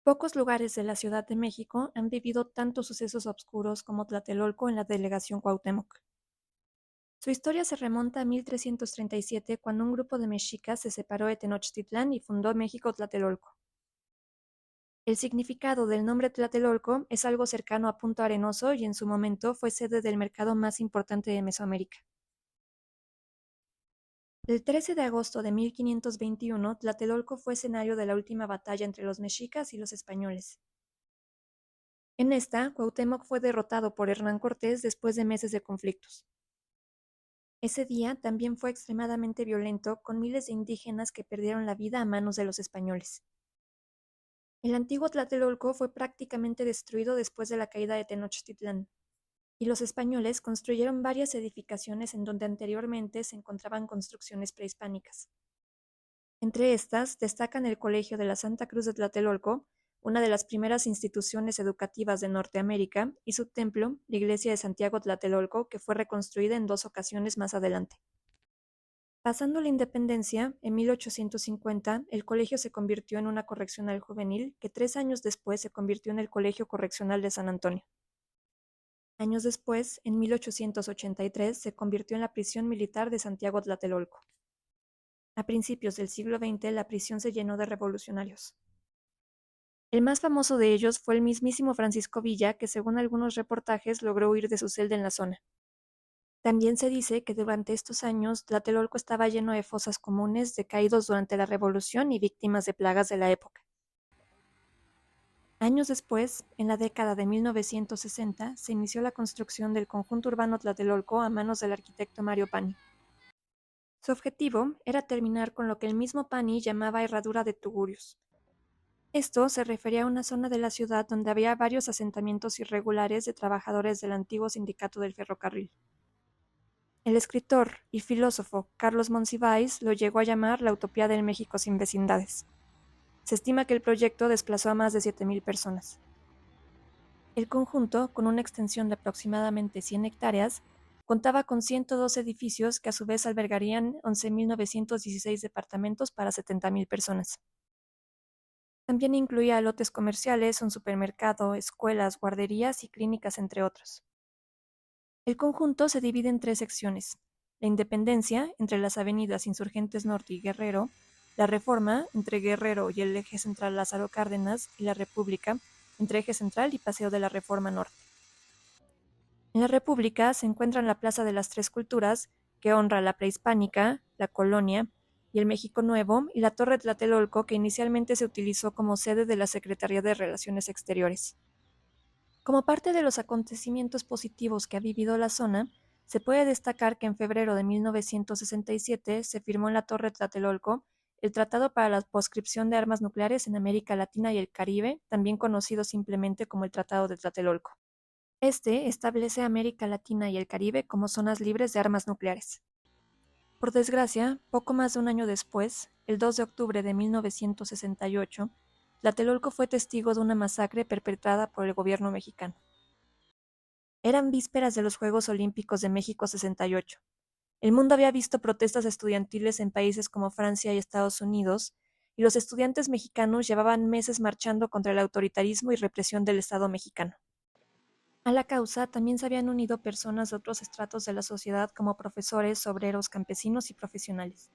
Pocos lugares de la Ciudad de México han vivido tantos sucesos oscuros como Tlatelolco en la delegación Cuauhtémoc. Su historia se remonta a 1337, cuando un grupo de mexicas se separó de Tenochtitlán y fundó México Tlatelolco. El significado del nombre Tlatelolco es algo cercano a Punto Arenoso y en su momento fue sede del mercado más importante de Mesoamérica. El 13 de agosto de 1521, Tlatelolco fue escenario de la última batalla entre los mexicas y los españoles. En esta, Cuauhtémoc fue derrotado por Hernán Cortés después de meses de conflictos. Ese día también fue extremadamente violento, con miles de indígenas que perdieron la vida a manos de los españoles. El antiguo Tlatelolco fue prácticamente destruido después de la caída de Tenochtitlán, y los españoles construyeron varias edificaciones en donde anteriormente se encontraban construcciones prehispánicas. Entre estas destacan el Colegio de la Santa Cruz de Tlatelolco, una de las primeras instituciones educativas de Norteamérica, y su templo, la Iglesia de Santiago Tlatelolco, que fue reconstruida en 2 ocasiones más adelante. Pasando la independencia, en 1850, el colegio se convirtió en una correccional juvenil, que 3 años después se convirtió en el Colegio Correccional de San Antonio. Años después, en 1883, se convirtió en la prisión militar de Santiago Tlatelolco. A principios del siglo XX, la prisión se llenó de revolucionarios. El más famoso de ellos fue el mismísimo Francisco Villa, que según algunos reportajes logró huir de su celda en la zona. También se dice que durante estos años Tlatelolco estaba lleno de fosas comunes de caídos durante la Revolución y víctimas de plagas de la época. Años después, en la década de 1960, se inició la construcción del conjunto urbano Tlatelolco a manos del arquitecto Mario Pani. Su objetivo era terminar con lo que el mismo Pani llamaba Herradura de Tugurios. Esto se refería a una zona de la ciudad donde había varios asentamientos irregulares de trabajadores del antiguo sindicato del ferrocarril. El escritor y filósofo Carlos Monsiváis lo llegó a llamar la utopía del México sin vecindades. Se estima que el proyecto desplazó a más de 7,000 personas. El conjunto, con una extensión de aproximadamente 100 hectáreas, contaba con 102 edificios que a su vez albergarían 11,916 departamentos para 70,000 personas. También incluía lotes comerciales, un supermercado, escuelas, guarderías y clínicas, entre otros. El conjunto se divide en 3 secciones: la Independencia, entre las avenidas Insurgentes Norte y Guerrero; la Reforma, entre Guerrero y el eje central Lázaro Cárdenas; y la República, entre eje central y Paseo de la Reforma Norte. En la República se encuentran la Plaza de las Tres Culturas, que honra la prehispánica, la colonia y el México Nuevo, y la Torre Tlatelolco, que inicialmente se utilizó como sede de la Secretaría de Relaciones Exteriores. Como parte de los acontecimientos positivos que ha vivido la zona, se puede destacar que en febrero de 1967 se firmó en la Torre Tlatelolco el Tratado para la Proscripción de Armas Nucleares en América Latina y el Caribe, también conocido simplemente como el Tratado de Tlatelolco. Este establece a América Latina y el Caribe como zonas libres de armas nucleares. Por desgracia, poco más de un año después, el 2 de octubre de 1968, Tlatelolco fue testigo de una masacre perpetrada por el gobierno mexicano. Eran vísperas de los Juegos Olímpicos de México 68. El mundo había visto protestas estudiantiles en países como Francia y Estados Unidos, y los estudiantes mexicanos llevaban meses marchando contra el autoritarismo y represión del Estado mexicano. A la causa también se habían unido personas de otros estratos de la sociedad, como profesores, obreros, campesinos y profesionales.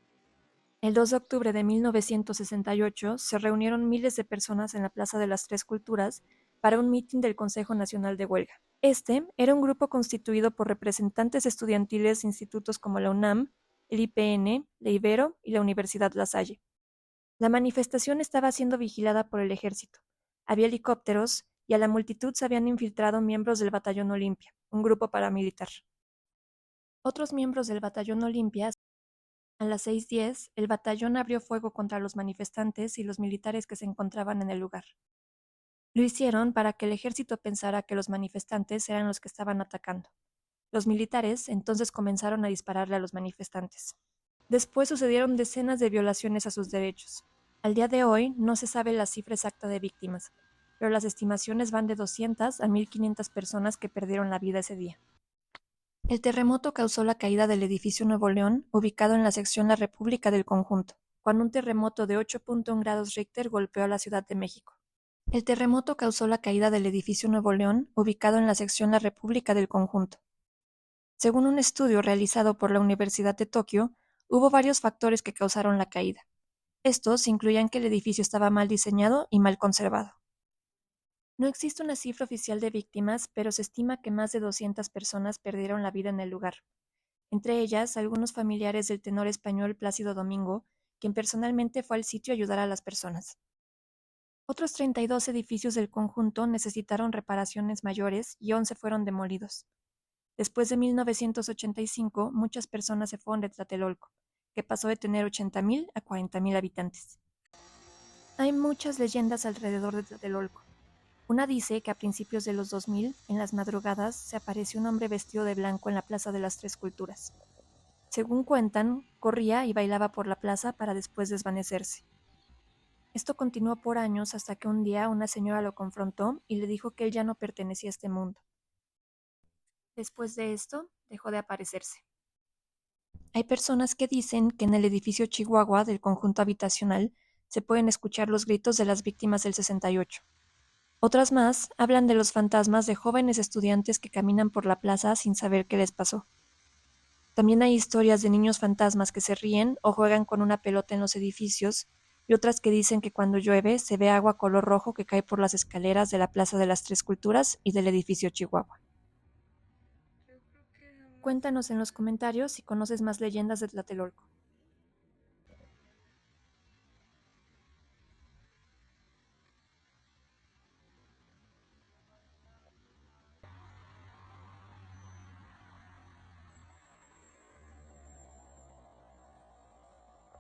El 2 de octubre de 1968 se reunieron miles de personas en la Plaza de las Tres Culturas para un mitin del Consejo Nacional de Huelga. Este era un grupo constituido por representantes estudiantiles de institutos como la UNAM, el IPN, la Ibero y la Universidad La Salle. La manifestación estaba siendo vigilada por el ejército. Había helicópteros y a la multitud se habían infiltrado miembros del Batallón Olimpia, un grupo paramilitar. Otros miembros del Batallón Olimpia. A las 6:10, el batallón abrió fuego contra los manifestantes y los militares que se encontraban en el lugar. Lo hicieron para que el ejército pensara que los manifestantes eran los que estaban atacando. Los militares entonces comenzaron a dispararle a los manifestantes. Después sucedieron decenas de violaciones a sus derechos. Al día de hoy no se sabe la cifra exacta de víctimas, pero las estimaciones van de 200 a 1,500 personas que perdieron la vida ese día. El terremoto causó la caída del edificio Nuevo León, ubicado en la sección La República del conjunto, cuando un terremoto de 8,1 grados Richter golpeó a la Ciudad de México. El terremoto causó la caída del edificio Nuevo León, ubicado en la sección La República del Conjunto. Según un estudio realizado por la Universidad de Tokio, hubo varios factores que causaron la caída. Estos incluían que el edificio estaba mal diseñado y mal conservado. No existe una cifra oficial de víctimas, pero se estima que más de 200 personas perdieron la vida en el lugar. Entre ellas, algunos familiares del tenor español Plácido Domingo, quien personalmente fue al sitio a ayudar a las personas. Otros 32 edificios del conjunto necesitaron reparaciones mayores y 11 fueron demolidos. Después de 1985, muchas personas se fueron de Tlatelolco, que pasó de tener 80.000 a 40.000 habitantes. Hay muchas leyendas alrededor de Tlatelolco. Una dice que a principios de los 2000, en las madrugadas, se apareció un hombre vestido de blanco en la Plaza de las Tres Culturas. Según cuentan, corría y bailaba por la plaza para después desvanecerse. Esto continuó por años hasta que un día una señora lo confrontó y le dijo que él ya no pertenecía a este mundo. Después de esto, dejó de aparecerse. Hay personas que dicen que en el edificio Chihuahua del conjunto habitacional se pueden escuchar los gritos de las víctimas del 68. Otras más hablan de los fantasmas de jóvenes estudiantes que caminan por la plaza sin saber qué les pasó. También hay historias de niños fantasmas que se ríen o juegan con una pelota en los edificios, y otras que dicen que cuando llueve se ve agua color rojo que cae por las escaleras de la Plaza de las Tres Culturas y del edificio Chihuahua. Cuéntanos en los comentarios si conoces más leyendas de Tlatelolco.